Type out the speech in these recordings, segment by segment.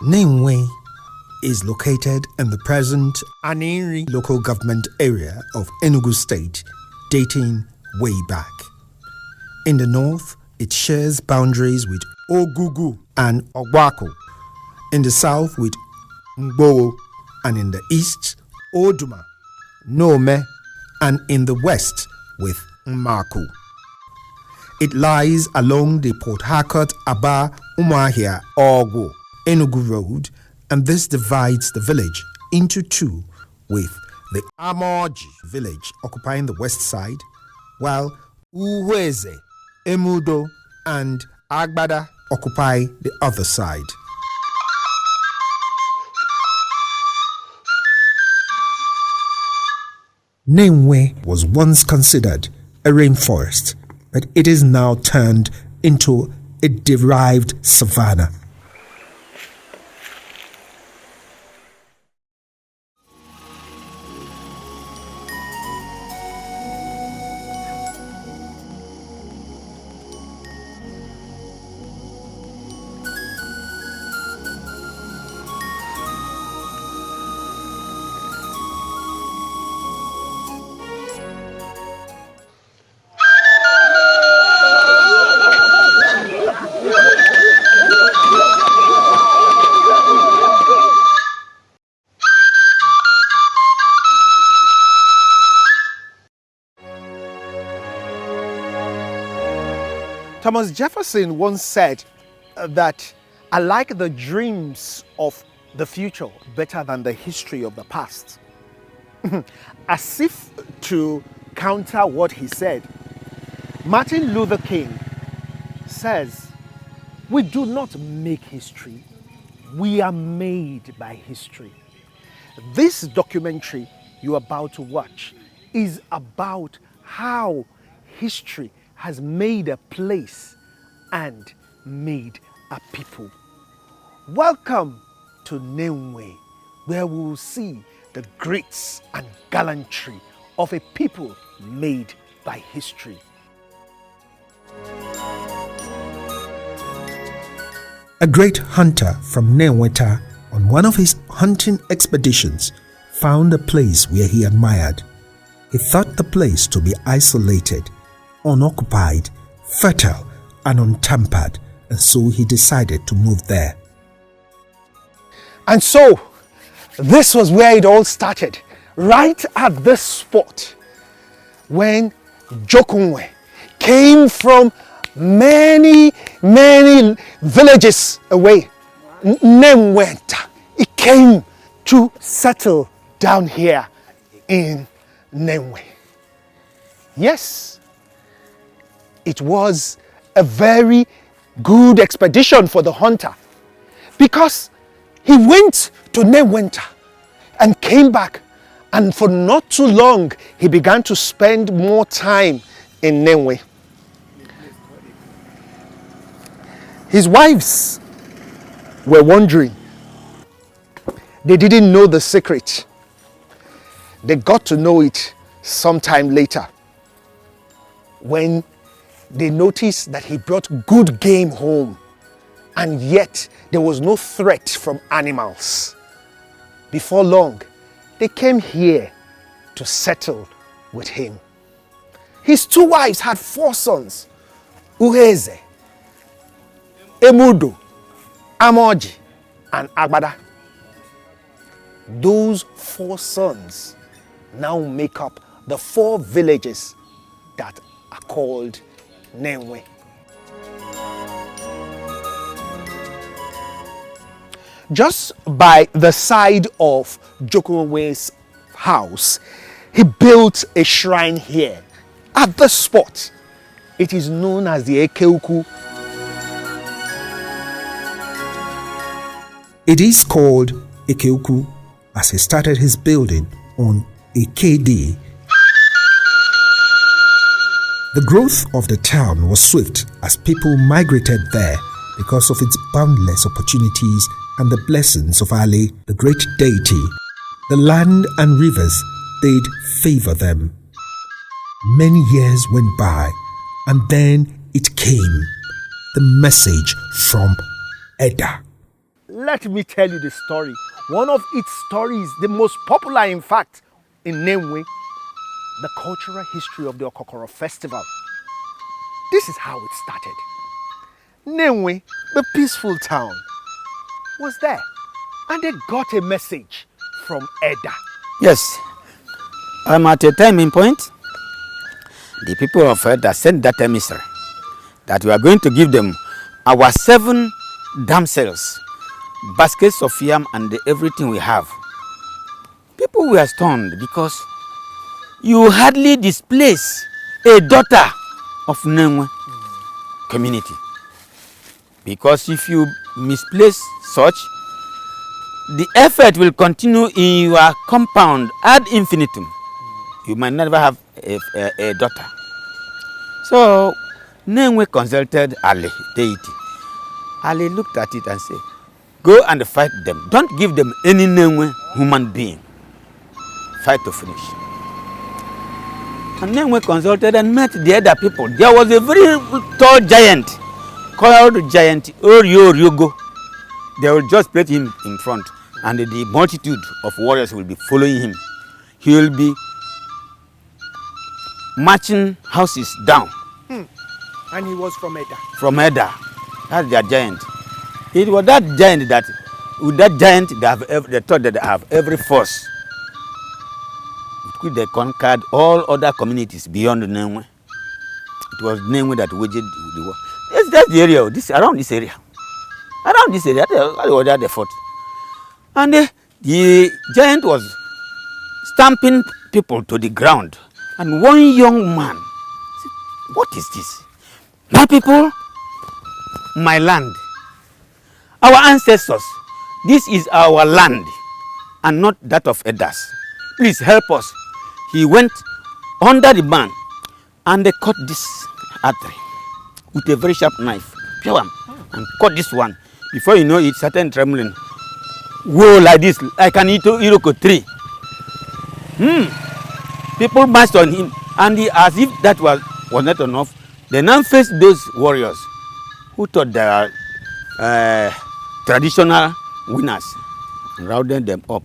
Nenwe is located in the present Aninri local government area of Enugu State, dating way back. In the north, it shares boundaries with Ogugu and Ogwako, in the south with Ngbowo, and in the east, Oduma, Nome, and in the west with Mmaku. It lies along the Port Harcourt Aba Umuahia Ogo Enugu Road, and this divides the village into two, with the Amoji village occupying the west side, while Uweze, Emudo, and Agbada occupy the other side. Nenwe was once considered a rainforest, but it is now turned into a derived savanna. Thomas Jefferson once said that I like the dreams of the future better than the history of the past. As if to counter what he said, Martin Luther King says, "We do not make history, we are made by history." This documentary you're about to watch is about how history has made a place and made a people. Welcome to Nenwe, where we will see the greats and gallantry of a people made by history. A great hunter from Nenweta, on one of his hunting expeditions, found a place where he admired. He thought the place to be isolated, unoccupied, fertile, and untampered, and so he decided to move there. And so, this was where it all started, right at this spot, when Jokunwe came from many villages away. Nenweta, it came to settle down here in Nenwe. Yes, it was a very good expedition for the hunter, because he went to Nenweta and came back, and for not too long he began to spend more time in Nenwe. His wives were wondering. They didn't know the secret. They got to know it sometime later, when they noticed that he brought good game home, and yet there was no threat from animals. Before long, they came here to settle with him. His two wives had 4 sons, Uheze, Emudo, Amoji, and Agbada. Those 4 sons now make up the 4 villages that are called Nenwe. Just by the side of Jokunwe's house, he built a shrine here at the spot. It is known as the Ekeuku. It is called Ekeuku as he started his building on Ekedi. The growth of the town was swift as people migrated there because of its boundless opportunities and the blessings of Ali, the great deity. The land and rivers did favor them. Many years went by, and then it came, the message from Edda. let me tell you the story. One of its stories, the most popular in fact, in Nenwe, the cultural history of the Okokoro festival. This is how it started. Nenwe, the peaceful town, was there, and they got a message from Eda. Yes, I'm at a timing point. The people of Eda sent that emissary that we are going to give them our 7 damsels, baskets of yam and everything we have. People were stunned because you hardly displace a daughter of Nenwe community. Because if you misplace such, the effort will continue in your compound ad infinitum. You might never have a daughter. So Nenwe consulted Ali, deity. Ali looked at it and said, go and fight them. Don't give them any Nenwe human being. Fight to finish. And Nenwe consulted and met the other people. There was a very tall giant called Giant Oryogo. They will just place him in front, and the multitude of warriors will be following him. He will be marching houses down. And he was from Eda. From Eda. That's their giant. It was that giant that, with that giant, they thought that they have every force. They conquered all other communities beyond Nenwe. It was Nenwe that waged the war. That's the area, around this area. Around this area, they fought. And the giant was stamping people to the ground. And one young man said, what is this? My people, my land. Our ancestors, this is our land and not that of Edas. Please help us. He went under the man and they cut this artery with a very sharp knife, pure one, and cut this one. Before you know it, started trembling. Whoa, like this, like an Iroko tree. People marched on him, and as if that was not enough, they now faced those warriors who thought they are traditional winners, and rounded them up,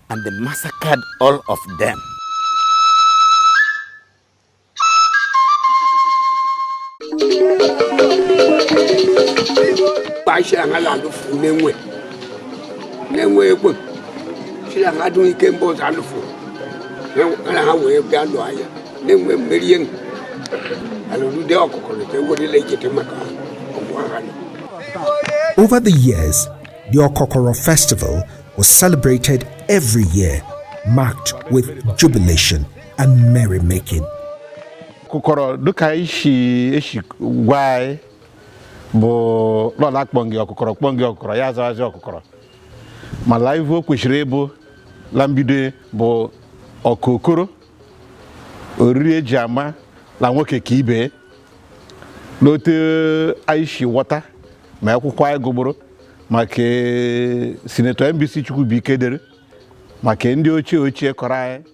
and they massacred all of them. Over the years, the Okokoro festival was celebrated every year, marked with jubilation and merrymaking. Okokoro duka ishi gwai bo lola kpongi okokoro ya zawazi okokoro ma live o kwesiri ebo lambido bo Oka Okoro oriri eji ama la nwoke ka ibe n'ote aishi wọta ma akwụkwọ anyị gụgburu maka Senator MBC Chukwubuike dere maka ndị ochie kọrọ anyị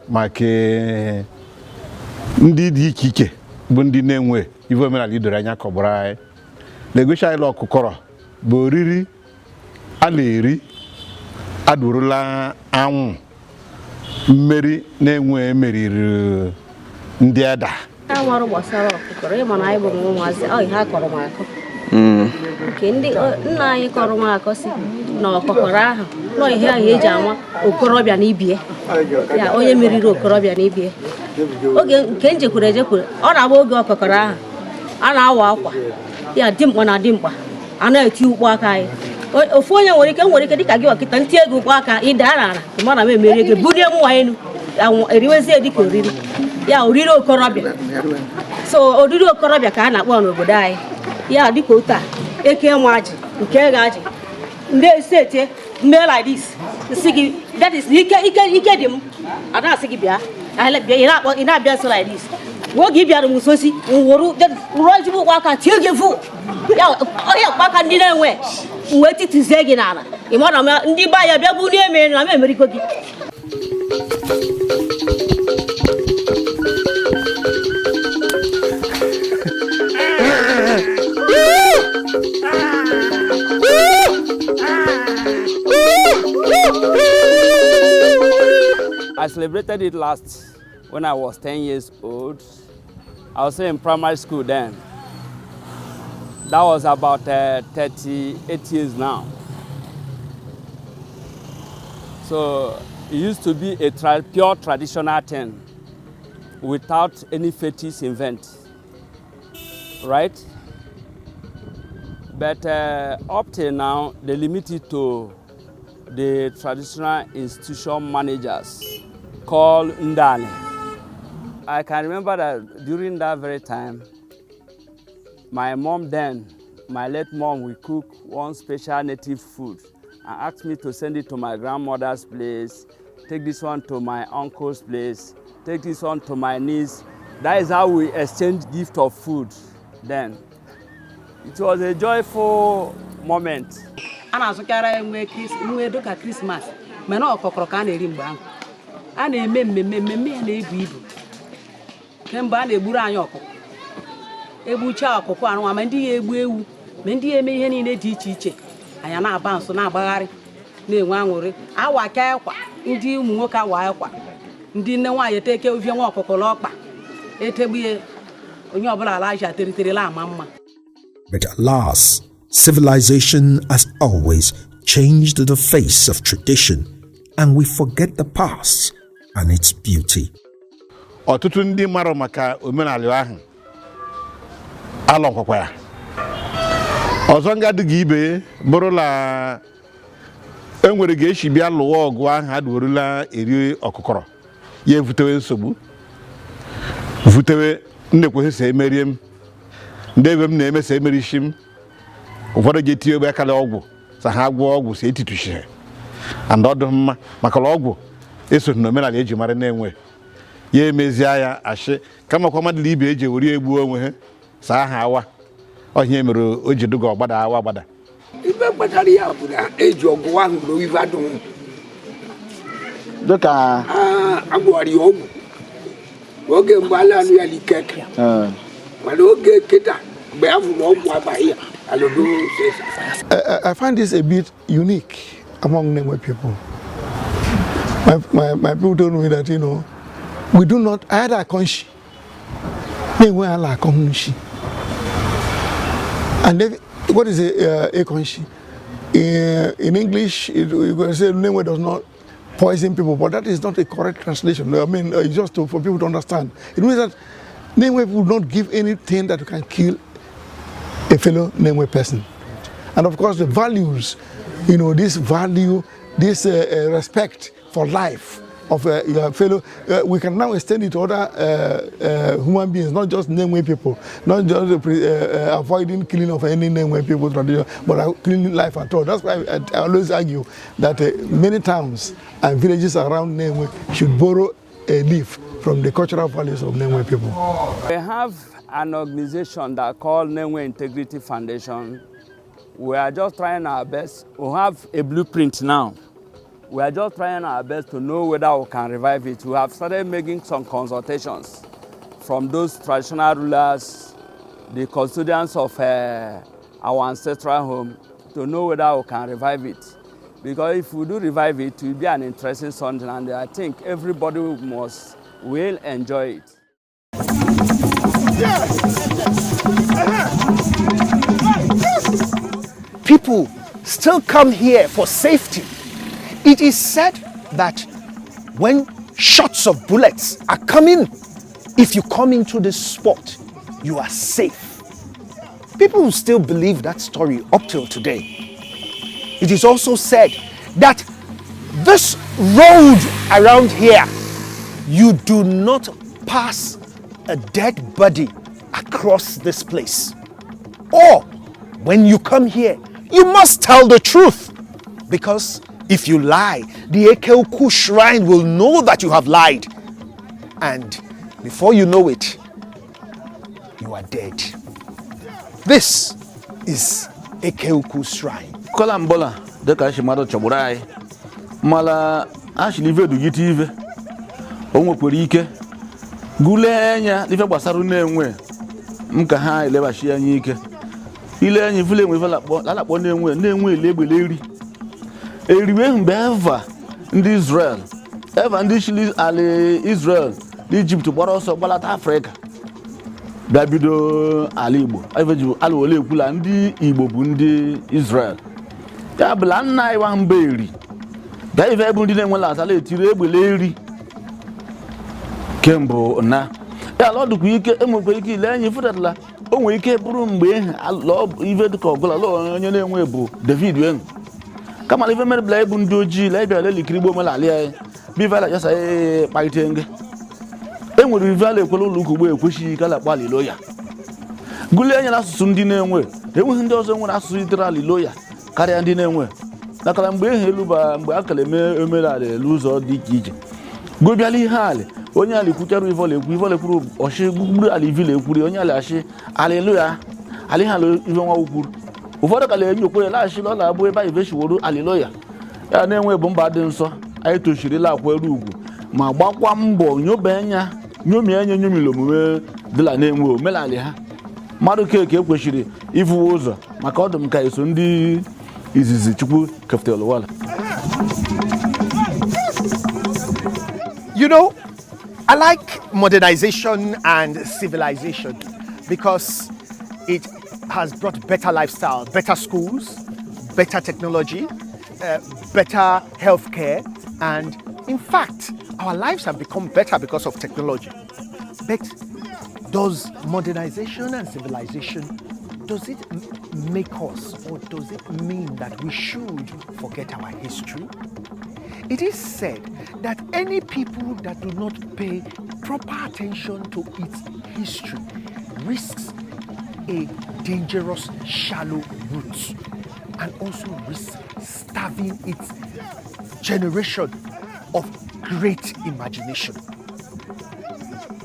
maka ndị dị iche bụ ndị na-enwe ife omenala idoro anya kọgburu anyị na-egosi anyị Okokoro bụ oriri a na-eri adụrụla anwụ mmeri na-enwe meriri ndị Eda. Amarụ gbasara Okokoro ịma na anyị bụ ụmụazị ọ ihe akọrọ m akọ nke ndị nna anyị kọrọ m akọ si na Okokoro ahụ nọ ihe ahụ eji ama okorobịa na ibie ya onye meriri okorobịa na ibie oge nke njekwere ọ na-agba oge Okokoro ahụ a na-awa akwa ya dimkpa na dimkpa a na-eti ukpu aka anyị ofu onye nwere ike dịka gị ọkịta ntị ego ukpu aka ịda n'ala ịma na m emeri ego bulie m nwa elu eriwezie dịka oriri ya oriri okorobịa so oriri okorobịa ka a na-akpọ n'obodo anyị ya dịka otu a eke nwa ji nke ga-aji ndị seti mee like this si gị that is ike dị m ada asị gị bịa ị na-abịa so like this oge ị bịara m nso si nwụrụ rụọ ezigbo ụkwa aka tie gị fụ ya onye ụkwa aka ndị na-enwe wee titizie gị n'ala ị mara na ndị be ya bịa bụ na emere na m emeriko gị. celebrated it last when I was 10 years old. I was in primary school then. That was about 38 years now. So it used to be a pure traditional thing without any fetish event, right? But up till now, they limit it to the traditional institution managers called Ndale. I can remember that during that very time, my mom then, my late mom, will cook one special native food and asked me to send it to my grandmother's place, take this one to my uncle's place, take this one to my niece. That is how we exchange gift of food then. It was a joyful moment. Ana azụkara nwe doka Christmas mana ọkọkọrọ ka na-eri mgbe ahụ. A na-eme mmemme ya na-ebu ibu. Kemgbe a na-egburu anyị ọkụkọ. Egbucha ọkụkọ anụ ma ndị ya egbu ewu, ma ndị ya eme ihe niile dị iche iche. Anya na-aba nso na-agbagharị na-enwe aṅụrị. Awa ka ekwa, ndị ụmụ nwoke awa ekwa. Ndị nne nwaanyị eteke ovie nwa ọkụkọ l'ọkpa. Etegbuye onye ọbụla ala aja teritere la ama mma. But alas, civilization has always changed the face of tradition, and we forget the past and its beauty. Ọtụtụ ndị mara maka omenala ahụ alọkwakwa ya. Ọzọ ngadịghị ibe bụrụla enwere ga-eshi bịa lụwa ọgụ ahụ adụrụla eri ọkụkọrọ ya evutewe nsogbu vutewe nnekwe se emerie m ndị ebe m na-eme se emerishi m ụfọdụ ga-etinye egbe akala ọgwụ sa ha gwụọ ọgwụ se etituchi ha and ọdụ mma maka ọgwụ eso n'omenala eji mara Nenwe ya emezi ya ashị kama kwa mmadụ ibe eji weri egbu onwe ha sa ha awa onye mere o ji duga ọgbada awa gbada ibe kpatara ya bụ na eji ọgwụ ahụ na oyive adụghị Doka agwọrị ọgwụ oge mgbe ala anụ ya likeke mana oge kịta mgbe a fụrụ ọgwụ abaghị ya alụdo I find this a bit unique among Nenwe people. My people told me that, we do not add a conshi. Nenwe ala conshi. And then, what is a conshi? In English, you can say Nenwe does not poison people, but that is not a correct translation. I mean, just for people to understand. It means that Nenwe will not give anything that can kill a fellow Nenwe person. And of course, the values, this value, this respect for life of your fellow, we can now extend it to other human beings, not just Nenwe people, not just avoiding killing of any Nenwe people tradition, but killing life at all. That's why I always argue that many towns and villages around Nenwe should borrow a leaf from the cultural values of Nenwe people. We have an organization that called Nenwe Integrity Foundation. We are just trying our best. We have a blueprint now. We are just trying our best to know whether we can revive it. We have started making some consultations from those traditional rulers, the custodians of our ancestral home, to know whether we can revive it. Because if we do revive it, it will be an interesting something, and I think everybody will enjoy it. People still come here for safety. It is said that when shots of bullets are coming, if you come into this spot, you are safe. People still believe that story up till today. It is also said that this road around here, you do not pass a dead body across this place. Or when you come here, you must tell the truth, because if you lie, the Okokoro shrine will know that you have lied, and before you know it, you are dead. This is Okokoro shrine. kola mbola deka shi mmadụ chọgburu anyị mala ashilive dugite ive o nwekwara ike gule anya ife gbasara Nenwe ka ha elebashi anya ike ile anya vule enwe lalakpo Nenwe elegbele eri eriwe mgbe eva ndị Israel ebe ndị chili ala Israel n'Egypt gbara ọsọ gbalata Afrịka bịa bido ala Igbo eveji ala ole ekwula ndị Igbo bụ ndị Israel ya bụla nna anyị wa mba eri bịa ife ebe ndị na-enwela atala etiri egbele eri kemgbe na ya lọdụkwa ike enwekwa ike ile enyi fụtatala o nwere ike bụrụ mgbe ife dịka ọgụla onye na-enwe bụ David Wen kama ife mere bla ebu ndị ojii la ịbịa lelikiri Igbo omenala ya bivala jasa kparịta nge enwere ife ala ekwela ụlọ ụka ugbo ekwesịghị ka la kpali loya gụlie anya n'asụsụ ndị na-enwe enweghị ndị ọzọ nwere asụsụ yitere aliloya karịa ndị na-enwe nakala mgbe ehe eluba mgbe a kala eme omenala elu ụzọ dị iche iche gobiala ihe ali onye ala ekwuchara ivole kwuru ọchị gbugburu ala ivile ekwuri onye ala achị aliloya aliha ife nwa ukwuru ụfọdụ ka na-enyokwa ya laghachi ọ na-abụ ebe anyị veshiworo aliloya ya na-enwe bụ mba dị nsọ anyị tochirila akwere ugwu ma gbakwa mbọ nyomi anya nyomile omume dịla na-enwe omenala ha mmadụ keke ekwesịrị ịfụwa ụzọ maka ọdụm ka eso ndị izizi Chukwu keftere ụwa. You know, I like modernization and civilization because it has brought better lifestyle, better schools, better technology, better healthcare, and in fact, our lives have become better because of technology. But does modernization and civilization, does it make us, or does it mean that we should forget our history? It is said that any people that do not pay proper attention to its history risks a dangerous shallow root and also risks starving its generation of great imagination.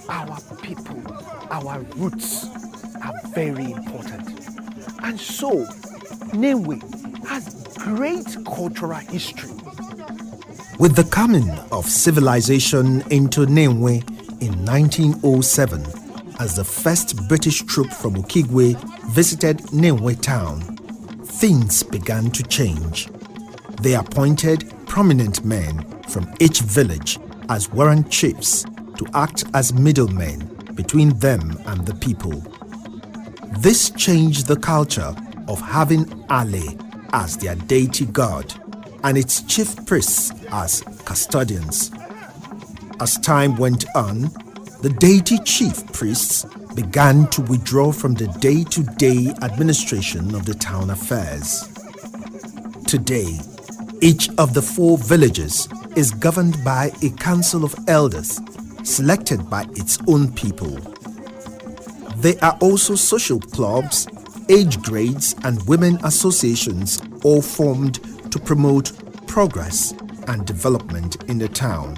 Our people, our roots are very important. And so, Nenwe has great cultural history. With the coming of civilization into Nenwe in 1907, as the first British troop from Okigwe visited Nenwe town, things began to change. They appointed prominent men from each village as warrant chiefs to act as middlemen between them and the people. This changed the culture of having Ale as their deity god and its chief priests as custodians. As time went on, the deity chief priests began to withdraw from the day-to-day administration of the town affairs. Today, each of the 4 villages is governed by a council of elders selected by its own people. There are also social clubs, age grades, and women associations all formed to promote progress and development in the town.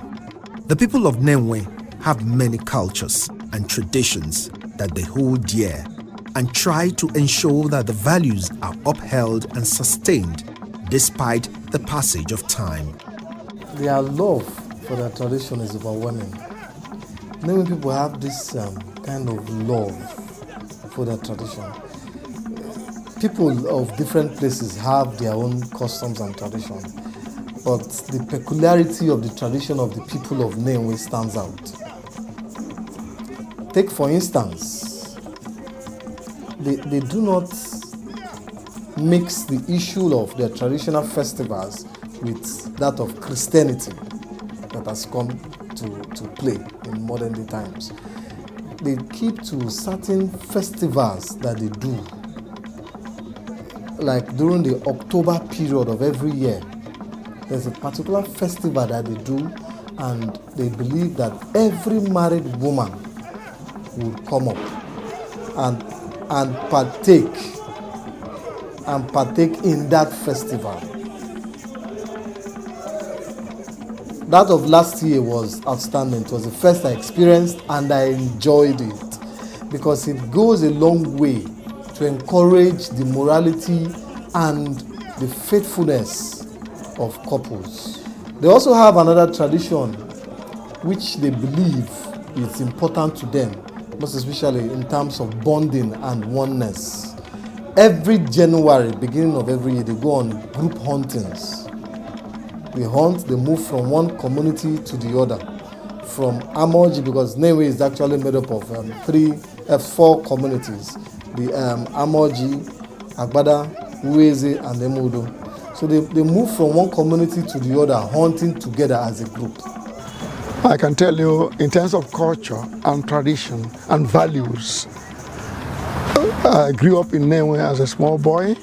The people of Nenwe have many cultures and traditions that they hold dear and try to ensure that the values are upheld and sustained despite the passage of time. Their love for their tradition is overwhelming. Many people have this kind of love for their tradition. People of different places have their own customs and tradition, but the peculiarity of the tradition of the people of Nenwe stands out. Take for instance, they do not mix the issue of their traditional festivals with that of Christianity that has come to play in modern day times. They keep to certain festivals that they do, like during the October period of every year. There's a particular festival that they do, and they believe that every married woman will come up and partake in that festival. That of last year was outstanding. It was the first I experienced, and I enjoyed it because it goes a long way to encourage the morality and the faithfulness of couples. They also have another tradition which they believe is important to them, most especially in terms of bonding and oneness. Every January, beginning of every year, they go on group huntings. They hunt, they move from one community to the other. From Amoji, because Nenwe is actually made up of 4 communities. The Amoji, Agbada, Ueze, and Emudo. So they move from one community to the other, hunting together as a group. I can tell you, in terms of culture and tradition and values, I grew up in Nenwe as a small boy.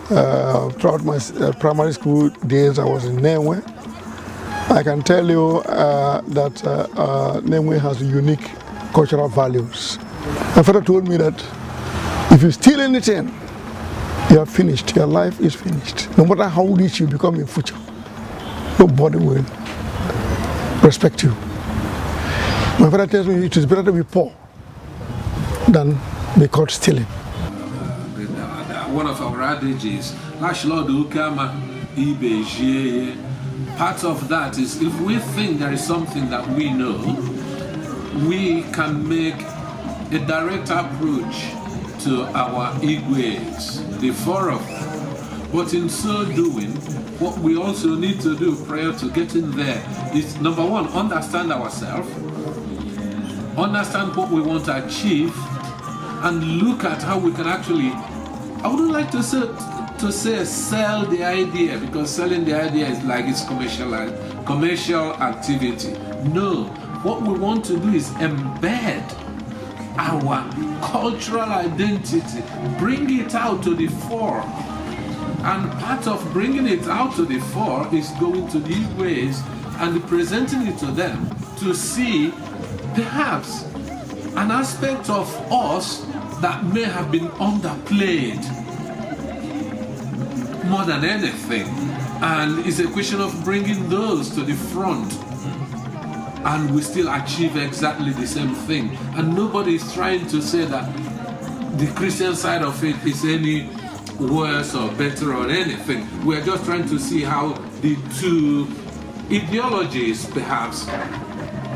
Throughout my primary school days, I was in Nenwe. I can tell you that Nenwe has unique cultural values. My father told me that if you steal anything, you are finished. Your life is finished. No matter how rich you become in future, nobody will respect you. My father tells me it is better to be poor than be caught stealing. One of our adages, part of that is if we think there is something that we know, we can make a direct approach to our Igwes, the 4 of them. But in so doing, what we also need to do prior to getting there is, number 1, understand ourselves, understand what we want to achieve, and look at how we can actually, I wouldn't like to say sell the idea, because selling the idea is like it's commercial activity. No, what we want to do is embed our cultural identity, bring it out to the fore. And part of bringing it out to the fore is going to these ways and presenting it to them to see perhaps an aspect of us that may have been underplayed more than anything. And it's a question of bringing those to the front. And we still achieve exactly the same thing. And nobody is trying to say that the Christian side of it is any worse or better or anything. We're just trying to see how the 2 ideologies perhaps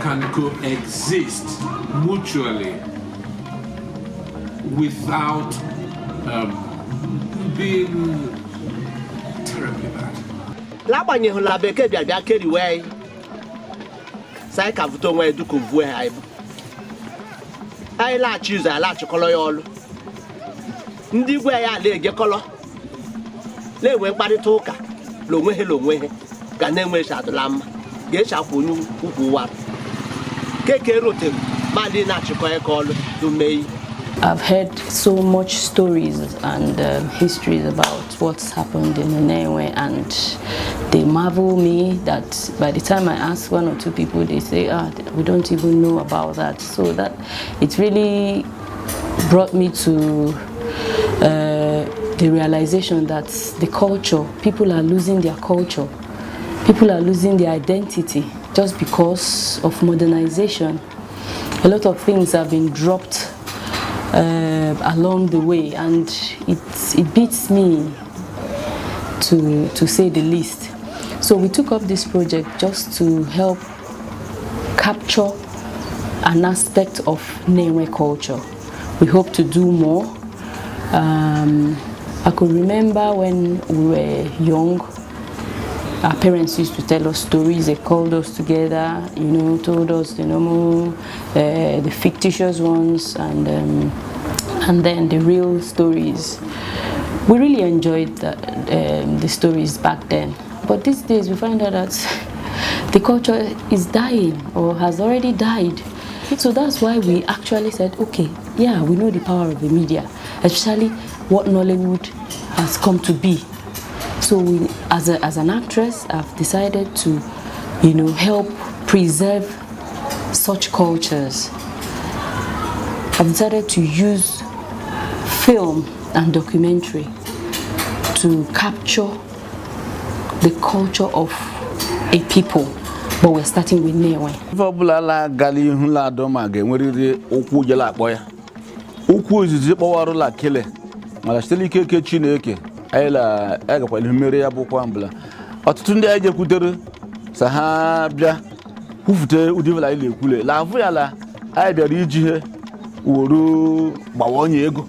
can coexist mutually without being terribly bad. Sai ka vuto nwe duku vue ha ibu. Ai la chizu ala chikolo ya olu. Ndi gwe ya le gekolo. Le we mkparịta ụka lonwe he ga na-enwe shadula mma. Ga echakwu onye ukwu wa. Keke rotem ma dị na chikọ ya ka olu do mei. I've heard so much stories and histories about what's happened in Nenwe, and they marvel me that by the time I ask 1 or 2 people, they say, we don't even know about that. So that it really brought me to the realization that the culture, people are losing their culture. People are losing their identity just because of modernization. A lot of things have been dropped along the way, and it beats me to say the least. So we took up this project just to help capture an aspect of Nenwe culture. We hope to do more. I could remember when we were young, our parents used to tell us stories. They called us together, told us the normal, the fictitious ones, and then the real stories. We really enjoyed the stories back then. But these days we find out that the culture is dying or has already died. So that's why we actually said, okay, yeah, we know the power of the media, especially what Nollywood has come to be. So we, as an actress, I've decided to, help preserve such cultures. I've decided to use film and documentary to capture the culture of a people. But we're starting with Nenwe. Fabula gali hula doma ge nwere okwu jela akpo ya. Okwu izizi kpọwarụ la kele. Mala steli keke Chineke. Ayla agakwa mmere ya bụkwa mbla. Ọtụtụ ndị aje kwutere sa ha bịa kwufute udivela ile ekwule. La avu ya la ay bịara iji he woro gbawonye ego.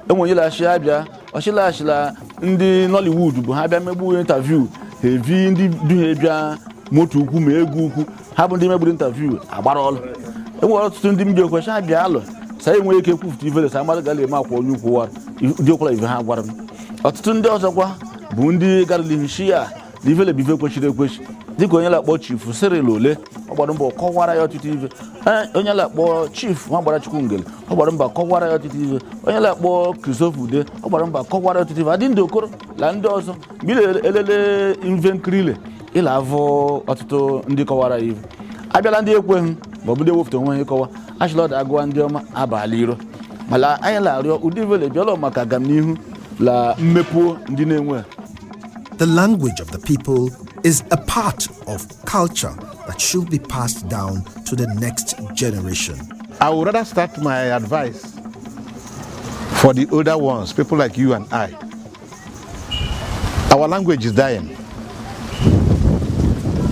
Enwenye la shi abịa, oshila ashila ndị Nollywood bụ ha bịa megbu interview hevi ndị duhe bịa moto ukwu ma egwu ukwu ha bụ ndị megburu interview agbara ọlụ enwere ọtụtụ ndị mbi okwecha ha bịa alụ sa enwere ike kwufuta ivele sa amadụ gala eme akwa onye ukwu wara dị okwara ive ha gwara m ọtụtụ ndị ọzọkwa bụ ndị garalishi ya na ivele bụ ife kwechiri ekwechi dịka onye na-akpọ chief Cyril ole ọ gbara mbọ kọwara ya ọtụtụ ive onye na-akpọ chief nwa gbara chukwu ngele ọ gbara mbọ kọwara ya ọtụtụ ive onye na-akpọ Christopher Ude ọ gbara mbọ kọwara ya ọtụtụ ive adị ndị Okoro na ndị ọzọ mgbe elele ive nkirile ịla avụ ọtụtụ ndị kọwara ya ive abịala ndị ekweghị ma ọ bụ ndị ewepụta onwe ha ịkọwa achịlọda agụwa ndị ọma abalị iro mana anyị na-arịọ ụdị ivele bịala maka agamnihu la mmepuo ndị na-enwe. The language of the people is a part of culture that should be passed down to the next generation. I would rather start my advice for the older ones, people like you and I. Our language is dying.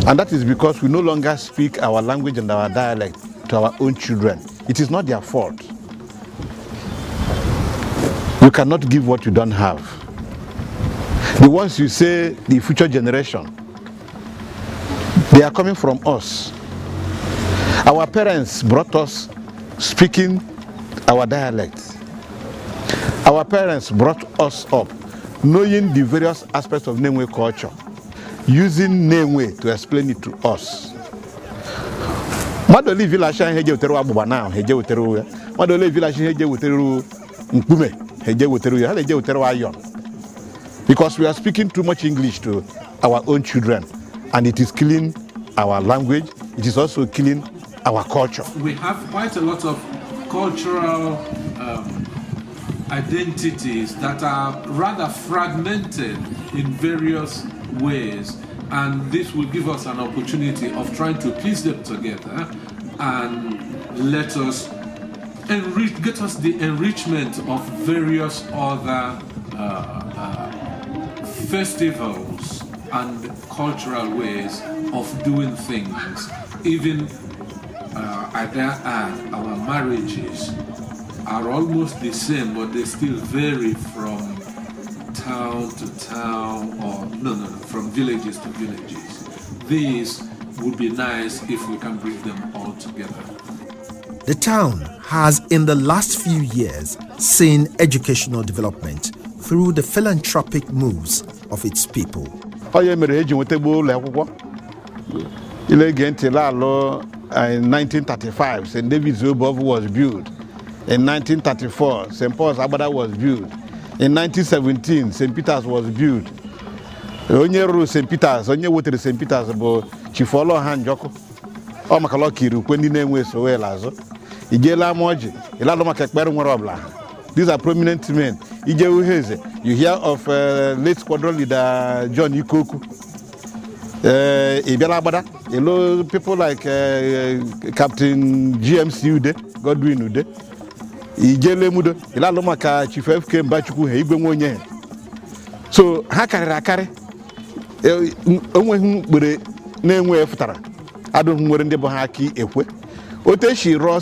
And that is because we no longer speak our language and our dialect to our own children. It is not their fault. You cannot give what you don't have. The ones you say, the future generation, they are coming from us. Our parents brought us speaking our dialect. Our parents brought us up knowing the various aspects of Nenwe culture, using Nenwe to explain it to us. Madoli village heje uteru abuba now, heje uteru. Madoli village heje uteru nkume, heje uteru ya, heje uteru ayon. Because we are speaking too much English to our own children, and it is killing our language. It is also killing our culture. We have quite a lot of cultural identities that are rather fragmented in various ways, and this will give us an opportunity of trying to piece them together and let us get us the enrichment of various other festivals and cultural ways of doing things. Even at that our marriages are almost the same, but they still vary from town to town, or from villages to villages. These would be nice if we can bring them all together. The town has in the last few years seen educational development through the philanthropic moves of its people. In 1935, St. David's Obov was built. In 1934, St. Paul's Abada was built. In 1917, St. Peter's was built. Onye St. Peter's, onye wotere St. Peter's bo chifolo hanjoko. O makalo kiru kwendi Nenwe so well azo. Ijela moji, ilalo makekperu nwere obla. These are prominent men. Ije Uheze, you hear of late squadron leader John Ikoku. Ibiala Abada, people like Captain GMC Ude, Godwin Ude. Ijele Mudo, ilalo maka Chief FK Mbachuku Igwe Nwenye. So ha karịrị onweghị mkpere na-enwe efutara adụghị nwere ndị bụ ha aki ekwe oteshi rụọ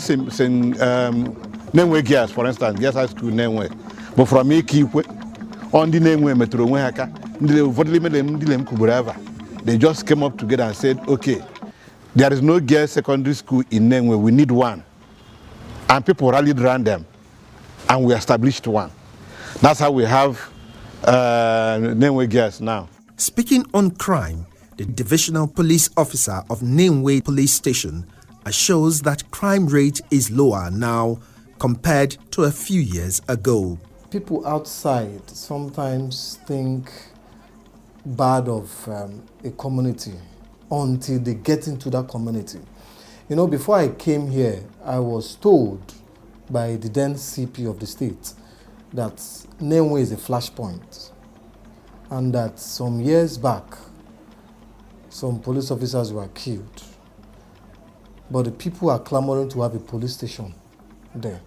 Nenwe Girls, for instance, Girls High School Nenwe, but from iki ikwe on the Nenwe metro onwe ha ka they just came up together and said, okay, there is no girls secondary school in Nenwe, we need one, and people rallied around them and we established one. That's how we have Nenwe Girls now. Speaking on crime, the divisional police officer of Nenwe Police Station assures that crime rate is lower now compared to a few years ago. People outside sometimes think bad of a community until they get into that community. You know, before I came here, I was told by the then CP of the state that Nenwe is a flashpoint, and that some years back, some police officers were killed. But the people are clamoring to have a police station there.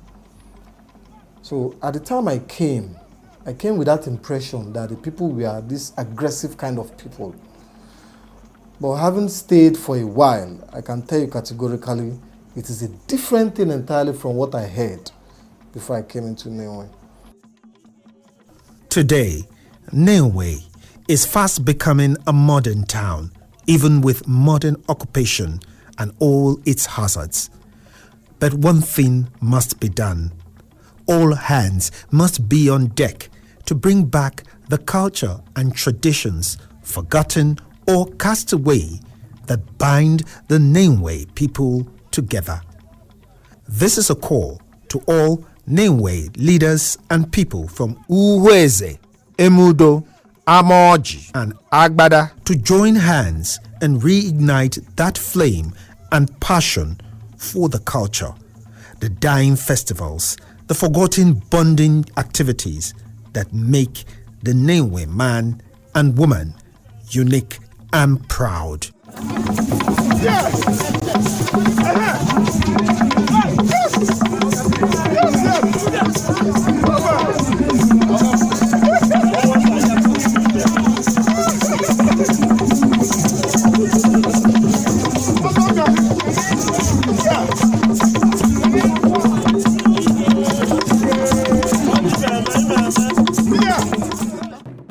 So at the time I came with that impression that the people were this aggressive kind of people. But having stayed for a while, I can tell you categorically, it is a different thing entirely from what I heard before I came into Nenwe. Today, Nenwe is fast becoming a modern town, even with modern occupation and all its hazards. But one thing must be done. All hands must be on deck to bring back the culture and traditions forgotten or cast away that bind the Nenwe people together. This is a call to all Nenwe leaders and people from Uweze, Emudo, Amoji, and Agbada to join hands and reignite that flame and passion for the culture, the dying festivals, the forgotten bonding activities that make the Nenwe man and woman unique and proud.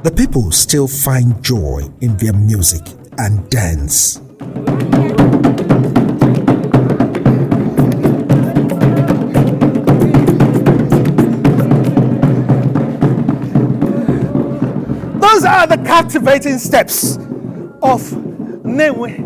The people still find joy in their music and dance. Those are the captivating steps of Nenwe.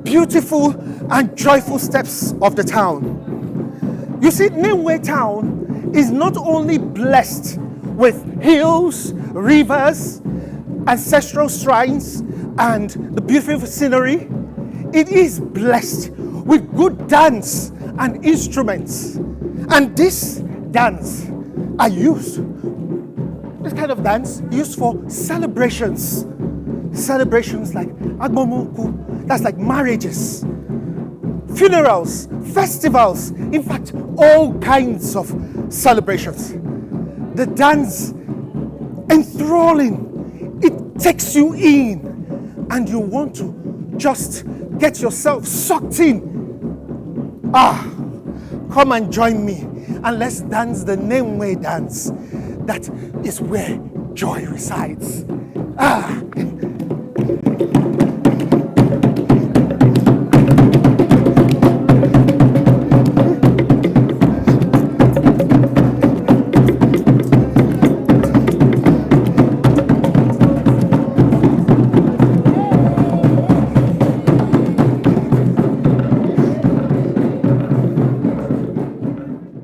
Beautiful and joyful steps of the town. You see, Nenwe town is not only blessed with hills, rivers, ancestral shrines, and the beautiful scenery, it is blessed with good dance and instruments. And this dance are used, this kind of dance used for celebrations. Celebrations like Agbomuku, that's like marriages, funerals, festivals, in fact, all kinds of celebrations. The dance, enthralling, it takes you in, and you want to just get yourself sucked in. Come and join me, and let's dance the Nenwe dance. That is where joy resides.